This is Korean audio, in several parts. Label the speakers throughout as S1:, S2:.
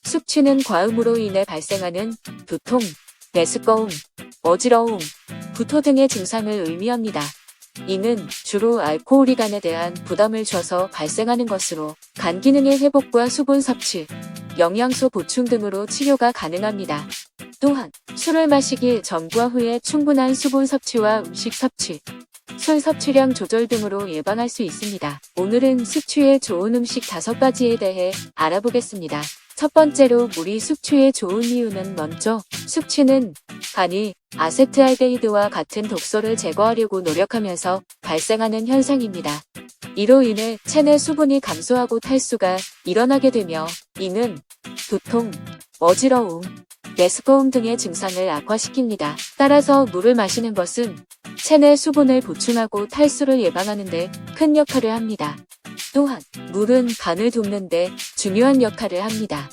S1: 숙취는 과음으로 인해 발생하는 두통, 메스꺼움, 어지러움, 구토 등의 증상을 의미합니다. 이는 주로 알코올이간에 대한 부담을 줘서 발생하는 것으로 간 기능의 회복과 수분 섭취, 영양소 보충 등으로 치료가 가능합니다. 또한 술을 마시기 전과 후에 충분한 수분 섭취와 음식 섭취, 술 섭취량 조절 등으로 예방할 수 있습니다. 오늘은 숙취에 좋은 음식 5가지에 대해 알아보겠습니다. 첫 번째로 물이 숙취에 좋은 이유는 먼저 숙취는 간이 아세트알데히드와 같은 독소를 제거하려고 노력하면서 발생하는 현상입니다. 이로 인해 체내 수분이 감소하고 탈수가 일어나게 되며 이는 두통, 어지러움, 메스꺼움 등의 증상을 악화시킵니다. 따라서 물을 마시는 것은 체내 수분을 보충하고 탈수를 예방하는 데 큰 역할을 합니다. 또한 물은 간을 돕는 데 중요한 역할을 합니다.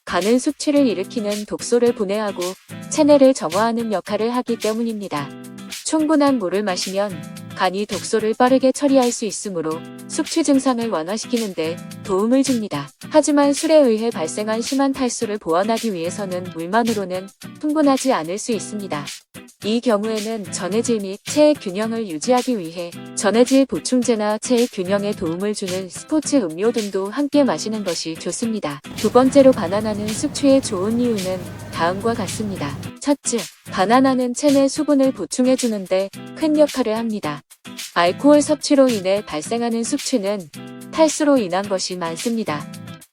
S1: 간은 숙취를 일으키는 독소를 분해하고 체내를 정화하는 역할을 하기 때문입니다. 충분한 물을 마시면 간이 독소를 빠르게 처리할 수 있으므로 숙취 증상을 완화시키는 데 도움을 줍니다. 하지만 술에 의해 발생한 심한 탈수를 보완하기 위해서는 물만으로는 충분하지 않을 수 있습니다. 이 경우에는 전해질 및 체의 균형을 유지하기 위해 전해질 보충제나 체의 균형에 도움을 주는 스포츠 음료 등도 함께 마시는 것이 좋습니다. 두 번째로 바나나는 숙취에 좋은 이유는 다음과 같습니다. 첫째, 바나나는 체내 수분을 보충해주는데 큰 역할을 합니다. 알코올 섭취로 인해 발생하는 숙취는 탈수로 인한 것이 많습니다.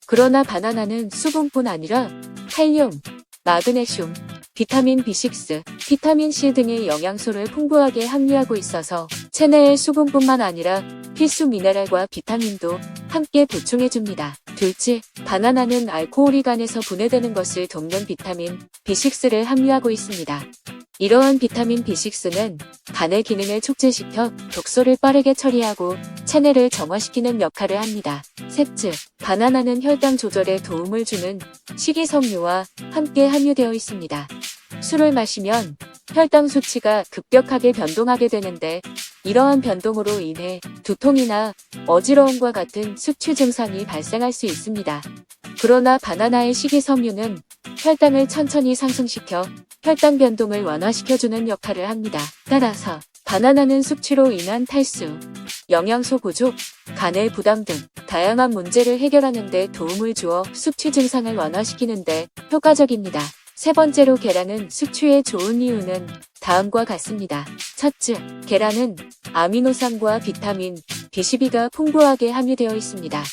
S1: 그러나 바나나는 수분뿐 아니라 칼륨, 마그네슘, 비타민 B6, 비타민 C 등의 영양소를 풍부하게 함유하고 있어서 체내의 수분뿐만 아니라 필수 미네랄과 비타민도 함께 보충해줍니다. 둘째, 바나나는 알코올이 간에서 분해되는 것을 돕는 비타민 B6를 함유하고 있습니다. 이러한 비타민 B6는 간의 기능을 촉진시켜 독소를 빠르게 처리하고 체내를 정화시키는 역할을 합니다. 셋째, 바나나는 혈당 조절에 도움을 주는 식이섬유와 함께 함유되어 있습니다. 술을 마시면 혈당 수치가 급격하게 변동하게 되는데 이러한 변동으로 인해 두통이나 어지러움과 같은 숙취 증상이 발생할 수 있습니다. 그러나 바나나의 식이섬유는 혈당을 천천히 상승시켜 혈당 변동을 완화시켜주는 역할을 합니다. 따라서 바나나는 숙취로 인한 탈수, 영양소 부족, 간의 부담 등 다양한 문제를 해결하는 데 도움을 주어 숙취 증상을 완화시키는 데 효과적입니다. 세 번째로 계란은 숙취에 좋은 이유는 다음과 같습니다. 첫째, 계란은 아미노산과 비타민 B12가 풍부하게 함유되어 있습니다.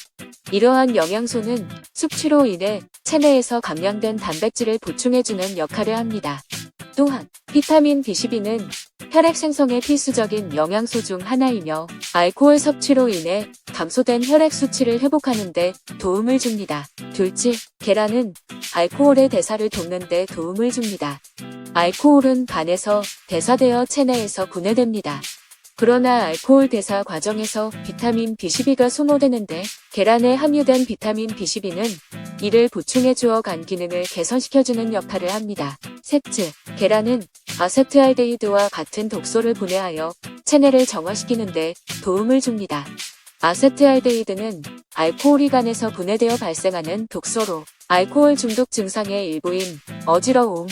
S1: 이러한 영양소는 숙취로 인해 체내에서 감량된 단백질을 보충해주는 역할을 합니다. 또한 비타민 B12는 혈액 생성에 필수적인 영양소 중 하나이며 알코올 섭취로 인해 감소된 혈액 수치를 회복하는 데 도움을 줍니다. 둘째, 계란은 알코올의 대사를 돕는 데 도움을 줍니다. 알코올은 간에서 대사되어 체내에서 분해됩니다. 그러나 알코올 대사 과정에서 비타민 B12가 소모되는데 계란에 함유된 비타민 B12는 이를 보충해주어 간 기능을 개선시켜주는 역할을 합니다. 셋째, 계란은 아세트알데히드와 같은 독소를 분해하여 체내를 정화시키는 데 도움을 줍니다. 아세트알데히드는 알코올이 간에서 분해되어 발생하는 독소로 알코올 중독 증상의 일부인 어지러움,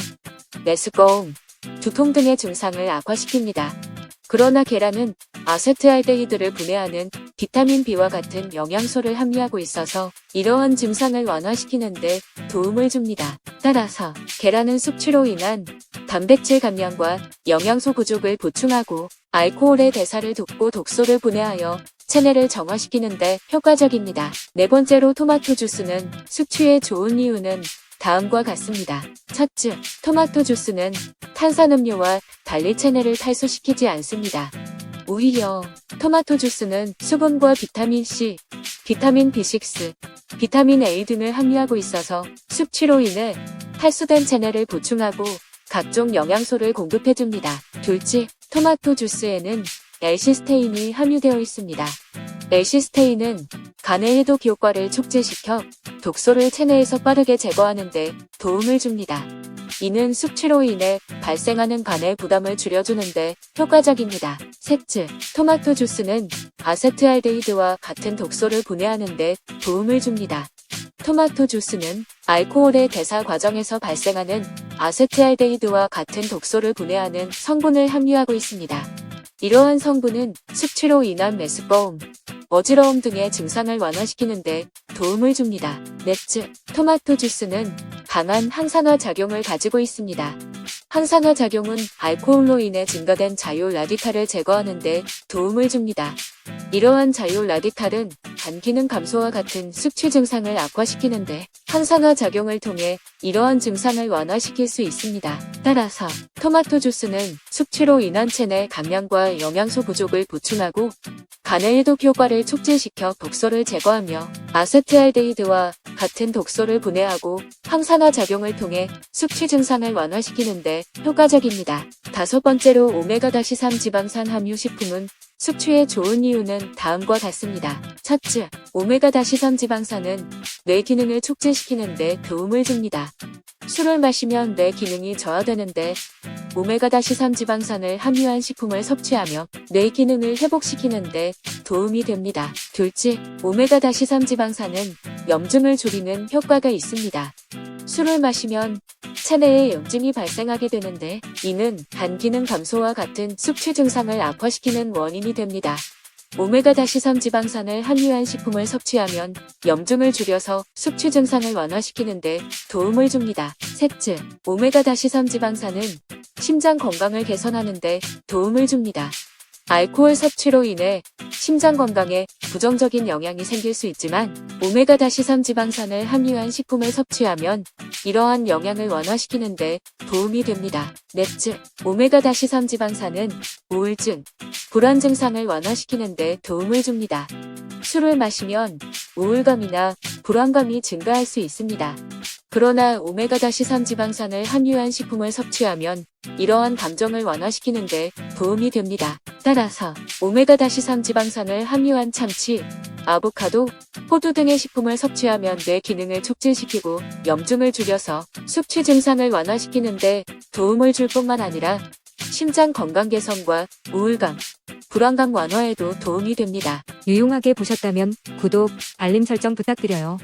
S1: 메스꺼움, 두통 등의 증상을 악화시킵니다. 그러나 계란은 아세트알데히드를 분해하는 비타민 B와 같은 영양소를 함유하고 있어서 이러한 증상을 완화시키는 데 도움을 줍니다. 따라서 계란은 숙취로 인한 단백질 감량과 영양소 부족을 보충하고 알코올의 대사를 돕고 독소를 분해하여 체내를 정화시키는 데 효과적입니다. 네 번째로 토마토 주스는 숙취에 좋은 이유는 다음과 같습니다. 첫째, 토마토 주스는 탄산음료와 달리 체내를 탈수시키지 않습니다. 오히려 토마토 주스는 수분과 비타민 C, 비타민 B6, 비타민 A 등을 함유하고 있어서 숙취로 인해 탈수된 체내를 보충하고 각종 영양소를 공급해줍니다. 둘째, 토마토 주스에는 L시스테인이 함유되어 있습니다. L시스테인은 간의 해독 효과를 촉진시켜 독소를 체내에서 빠르게 제거하는 데 도움을 줍니다. 이는 숙취로 인해 발생하는 간의 부담을 줄여주는 데 효과적입니다. 셋째, 토마토 주스는 아세트알데히드와 같은 독소를 분해하는 데 도움을 줍니다. 토마토 주스는 알코올의 대사 과정에서 발생하는 아세트알데히드와 같은 독소를 분해하는 성분을 함유하고 있습니다. 이러한 성분은 숙취로 인한 메스꺼움, 어지러움 등의 증상을 완화시키는 데 도움을 줍니다. 넷째, 토마토 주스는 강한 항산화 작용을 가지고 있습니다. 항산화 작용은 알코올로 인해 증가된 자유 라디칼을 제거하는 데 도움을 줍니다. 이러한 자유 라디칼은 간 기능 감소와 같은 숙취 증상을 악화시키는데 항산화 작용을 통해 이러한 증상을 완화시킬 수 있습니다. 따라서 토마토 주스는 숙취로 인한 체내 감량과 영양소 부족을 보충하고 간의 해독 효과를 촉진시켜 독소를 제거하며 아세트알데히드와 같은 독소를 분해하고 항산화 작용을 통해 숙취 증상을 완화시키는데 효과적입니다. 다섯 번째로 오메가-3 지방산 함유 식품은 숙취에 좋은 이유는 다음과 같습니다. 첫째, 오메가-3 지방산은 뇌 기능을 촉진시키는 데 도움을 줍니다. 술을 마시면 뇌 기능이 저하되는데 오메가-3 지방산을 함유한 식품을 섭취하며 뇌 기능을 회복시키는 데 도움이 됩니다. 둘째, 오메가-3 지방산은 염증을 줄이는 효과가 있습니다. 술을 마시면 체내에 염증이 발생하게 되는데 이는 간 기능 감소와 같은 숙취 증상을 악화시키는 원인이 됩니다. 오메가-3 지방산을 함유한 식품을 섭취하면 염증을 줄여서 숙취 증상을 완화시키는 데 도움을 줍니다. 셋째, 오메가-3 지방산은 심장 건강을 개선하는 데 도움을 줍니다. 알코올 섭취로 인해 심장 건강에 부정적인 영향이 생길 수 있지만 오메가-3 지방산을 함유한 식품을 섭취하면 이러한 영향을 완화시키는 데 도움이 됩니다. 넷째, 오메가-3 지방산은 우울증, 불안 증상을 완화시키는 데 도움을 줍니다. 술을 마시면 우울감이나 불안감이 증가할 수 있습니다. 그러나 오메가-3 지방산을 함유한 식품을 섭취하면 이러한 감정을 완화시키는 데 도움이 됩니다. 따라서 오메가-3 지방산을 함유한 참치, 아보카도, 호두 등의 식품을 섭취하면 뇌 기능을 촉진시키고 염증을 줄여서 숙취 증상을 완화시키는 데 도움을 줄 뿐만 아니라 심장 건강 개선과 우울감, 불안감 완화에도 도움이 됩니다.
S2: 유용하게 보셨다면 구독, 알림 설정 부탁드려요.